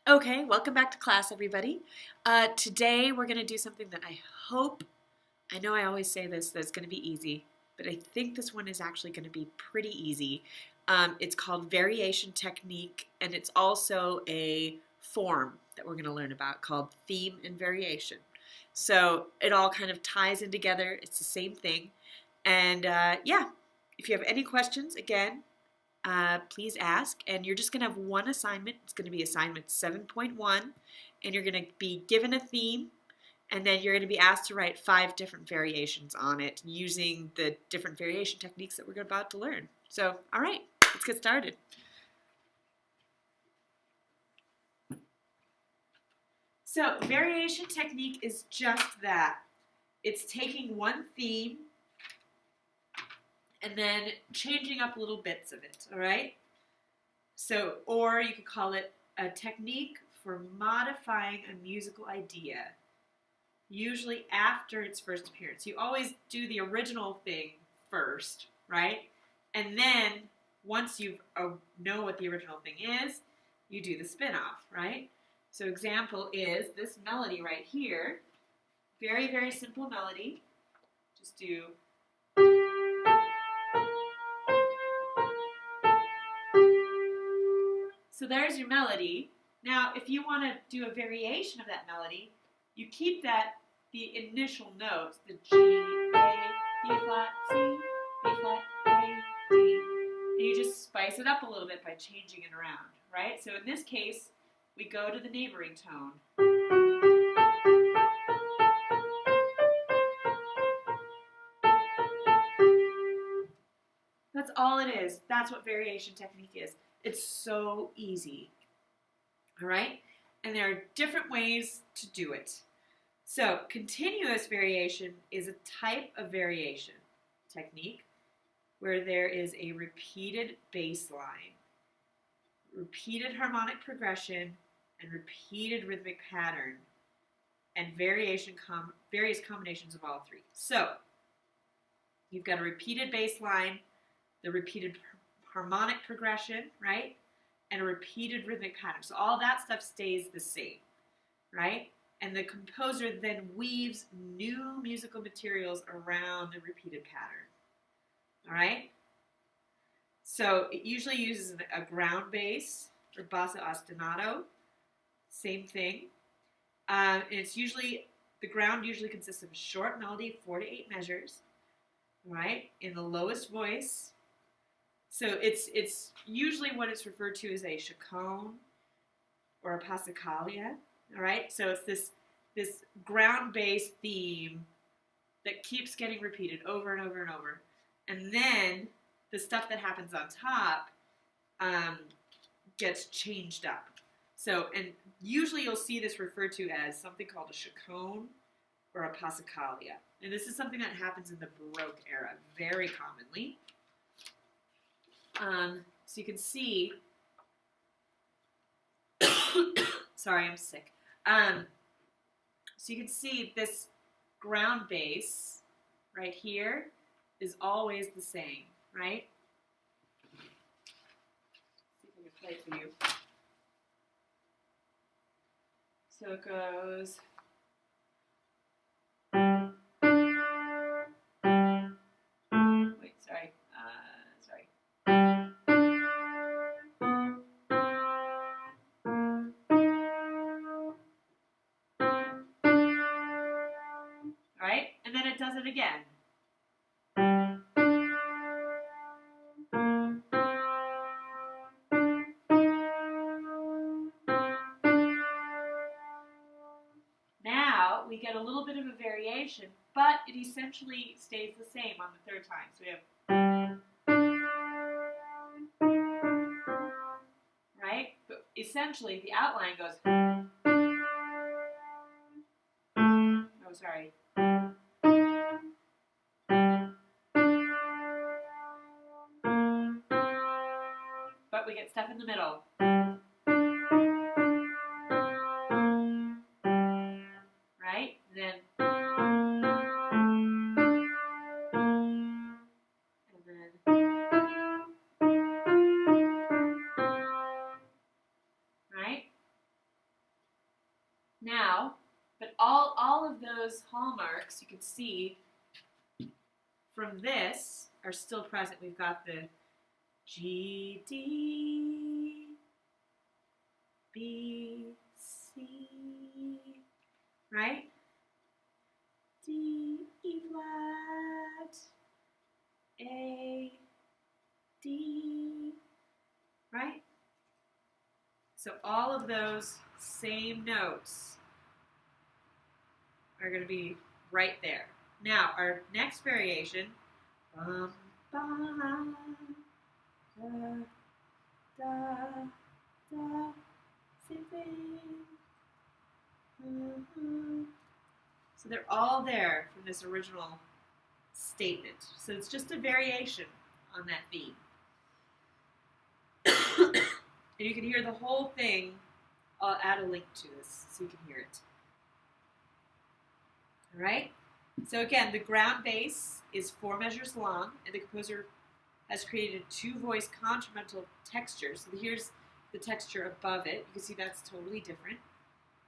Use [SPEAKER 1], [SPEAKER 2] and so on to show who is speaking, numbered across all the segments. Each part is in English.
[SPEAKER 1] Okay, welcome back to class, everybody. Today we're going to do something that I know I always say this, that it's going to be easy, but I think this one is actually going to be pretty easy. It's called variation technique, and it's also a form that we're going to learn about called theme and variation. So it all kind of ties in together. It's the same thing. And yeah, if you have any questions, again, please ask. And you're just going to have one assignment. It's going to be assignment 7.1, and you're going to be given a theme, and then you're going to be asked to write 5 different variations on it using the different variation techniques that we're about to learn. So, all right, let's get started. So, variation technique is just that. It's taking one theme and then changing up little bits of it, all right? So, or you could call it a technique for modifying a musical idea, usually after its first appearance. You always do the original thing first, right? And then once you know what the original thing is, you do the spin-off, right? So example is this melody right here. Very, very simple melody. Just do. So there's your melody. Now, if you want to do a variation of that melody, you keep the initial notes, the G, A, B flat, C, B flat, A, D, and you just spice it up a little bit by changing it around, right? So in this case, we go to the neighboring tone. That's all it is. That's what variation technique is. It's so easy, all right? And there are different ways to do it. So continuous variation is a type of variation technique where there is a repeated bass line, repeated harmonic progression, and repeated rhythmic pattern, and various combinations of all three. So you've got a repeated bass line, the repeated harmonic progression, right? And a repeated rhythmic pattern. So all that stuff stays the same, right? And the composer then weaves new musical materials around the repeated pattern, all right? So it usually uses a ground bass or basso ostinato, same thing. And it's usually, the ground usually consists of a short melody, 4 to 8 measures, all right, in the lowest voice. So it's usually what it's referred to as a chaconne or a passacaglia, all right? So it's this ground bass theme that keeps getting repeated over and over and over. And then the stuff that happens on top gets changed up. So, and usually you'll see this referred to as something called a chaconne or a passacaglia. And this is something that happens in the Baroque era very commonly. So you can see, sorry, I'm sick. So you can see this ground bass right here is always the same, right? See if I can play it for you. So it goes. Wait, sorry. All right, and then it does it again. Now we get a little bit of a variation, but it essentially stays the same on the third time. So we have, right? But essentially the outline goes, oh, sorry. But we get stuff in the middle. Right? Then right? Now, but all of those hallmarks you can see from this are still present. We've got the G, D, B, C, right? D, E flat, A, D, right? So all of those same notes are going to be right there. Now, our next variation, bum, bum, da, da, da, same thing. So they're all there from this original statement. So it's just a variation on that theme. And you can hear the whole thing. I'll add a link to this so you can hear it. All right? So again, the ground bass is 4 measures long, and the composer has created a 2-voice contrapuntal texture. So here's the texture above it. You can see that's totally different,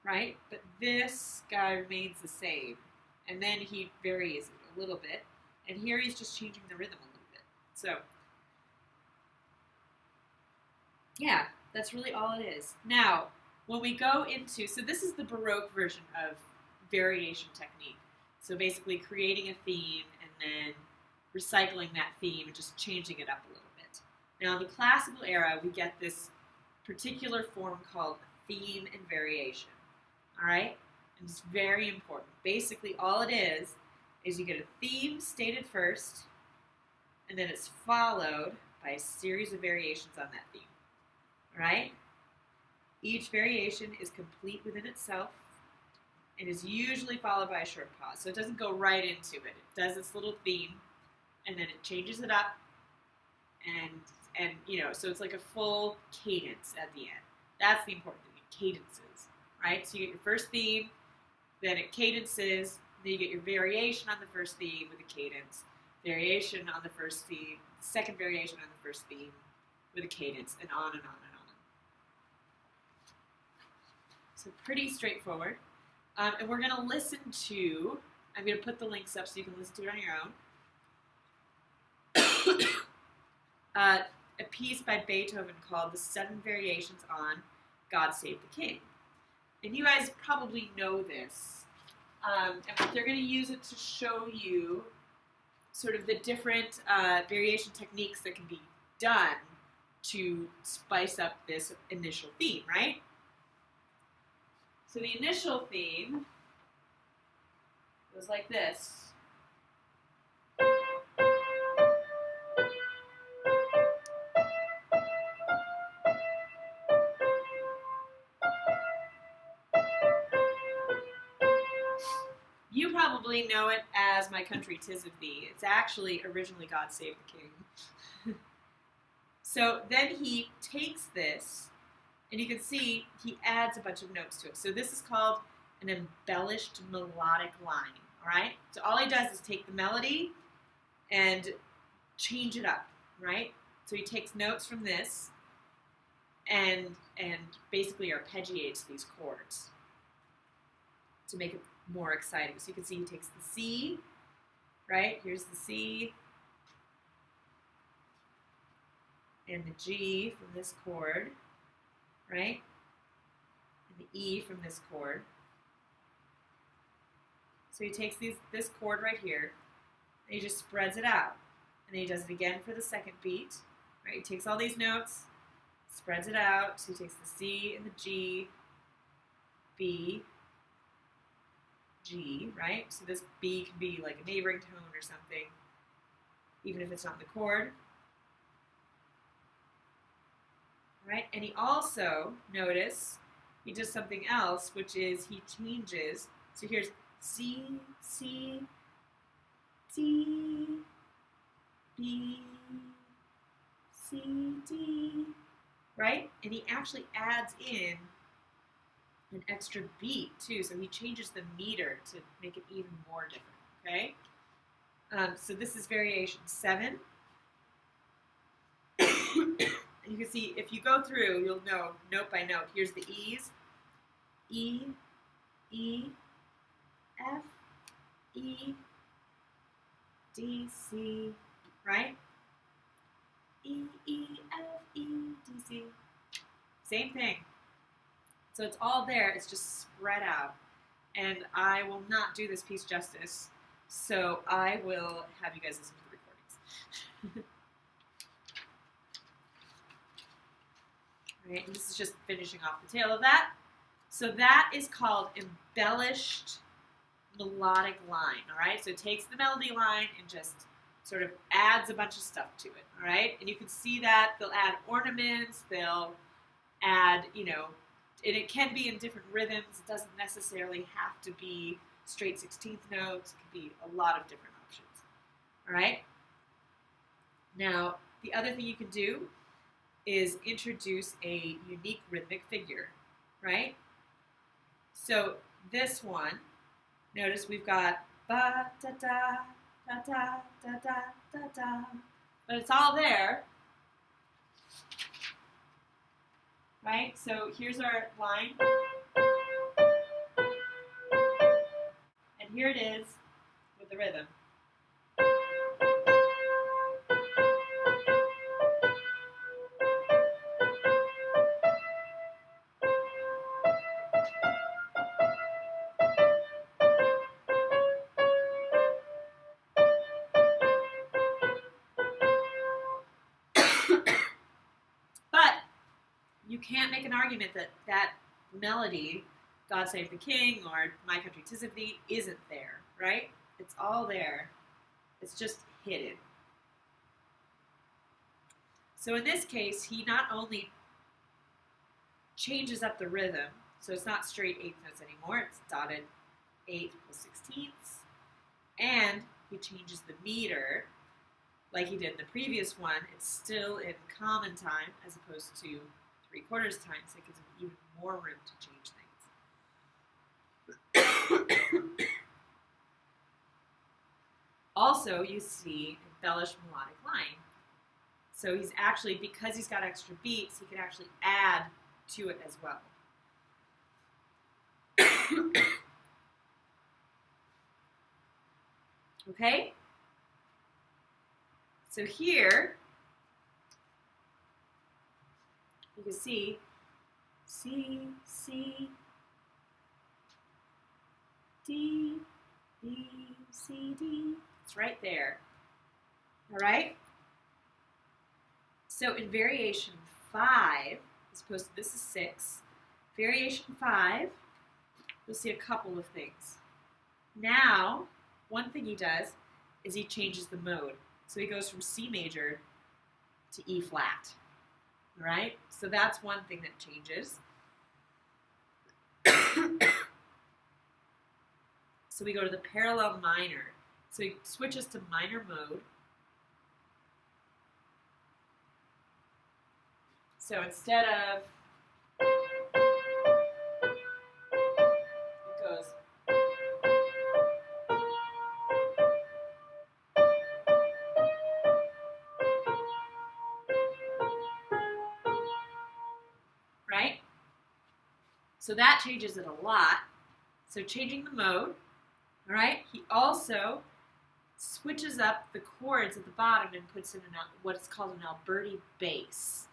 [SPEAKER 1] right? But this guy remains the same, and then he varies it a little bit, and here he's just changing the rhythm a little bit. So, yeah, that's really all it is. Now, when we go into, so this is the Baroque version of variation technique. So basically creating a theme and then recycling that theme and just changing it up a little bit. Now in the classical era, we get this particular form called theme and variation. All right? And it's very important. Basically all it is you get a theme stated first, and then it's followed by a series of variations on that theme. All right? Each variation is complete within itself and is usually followed by a short pause. So it doesn't go right into it. It does its little theme, and then it changes it up, and you know, so it's like a full cadence at the end. That's the important thing, cadences, right? So you get your first theme, then it cadences, then you get your variation on the first theme with a cadence, variation on the first theme, second variation on the first theme with a cadence, and on and on and on. So pretty straightforward. And we're going to listen to, I'm going to put the links up so you can listen to it on your own, a piece by Beethoven called The 7 Variations on God Save the King. And you guys probably know this. And they're going to use it to show you sort of the different variation techniques that can be done to spice up this initial theme, right? So the initial theme goes like this. You probably know it as My Country 'Tis of Thee. It's actually originally God Save the King. So then he takes this, and you can see he adds a bunch of notes to it. So this is called an embellished melodic line, all right? So all he does is take the melody and change it up, right? So he takes notes from this and basically arpeggiates these chords to make it more exciting. So you can see he takes the C, right? Here's the C and the G from this chord, right? And the E from this chord. So he takes this chord right here, and he just spreads it out. And then he does it again for the second beat, right? He takes all these notes, spreads it out. So he takes the C and the G, B, G, right? So this B can be like a neighboring tone or something, even if it's not in the chord. Right? And he also, notice, he does something else, which is he changes. So here's C, C, D, B, C, D, right? And he actually adds in an extra beat too, so he changes the meter to make it even more different, okay? So this is variation 7. And you can see, if you go through, you'll know note by note. Here's the E's, E, E, F, E, D, C, right? E, E, F, E, D, C. Same thing. So it's all there, it's just spread out. And I will not do this piece justice, so I will have you guys listen to the recordings. All right, and this is just finishing off the tail of that. So that is called embellished melodic line, all right? So it takes the melody line and just sort of adds a bunch of stuff to it, all right? And you can see that they'll add ornaments, they'll add, you know, and it can be in different rhythms. It doesn't necessarily have to be straight 16th notes. It can be a lot of different options, all right? Now, the other thing you can do is introduce a unique rhythmic figure, right? So this one, notice we've got ba da da da da da da da da, but it's all there, right? So here's our line, and here it is with the rhythm. But you can't make an argument that that melody, God Save the King or My Country 'Tis of Thee, isn't there, right? It's all there. It's just hidden. So in this case, he not only changes up the rhythm, so it's not straight eighth notes anymore, it's dotted 8th plus 16ths, and he changes the meter like he did in the previous one. It's still in common time as opposed to 3/4 time, so it gives him even more room to change things. Also, you see embellished melodic line. So he's actually, because he's got extra beats, he can actually add to it as well. Okay? So here, you can see C, C, D, B, C, D. It's right there. All right? So in variation 5, as opposed to this is 6, variation 5, you'll see a couple of things. Now, one thing he does is he changes the mode. So he goes from C major to E flat. All right? So that's one thing that changes. So we go to the parallel minor. So he switches to minor mode. So instead of, it goes, right? So that changes it a lot. So changing the mode, all right? He also switches up the chords at the bottom and puts in what is called an Alberti bass.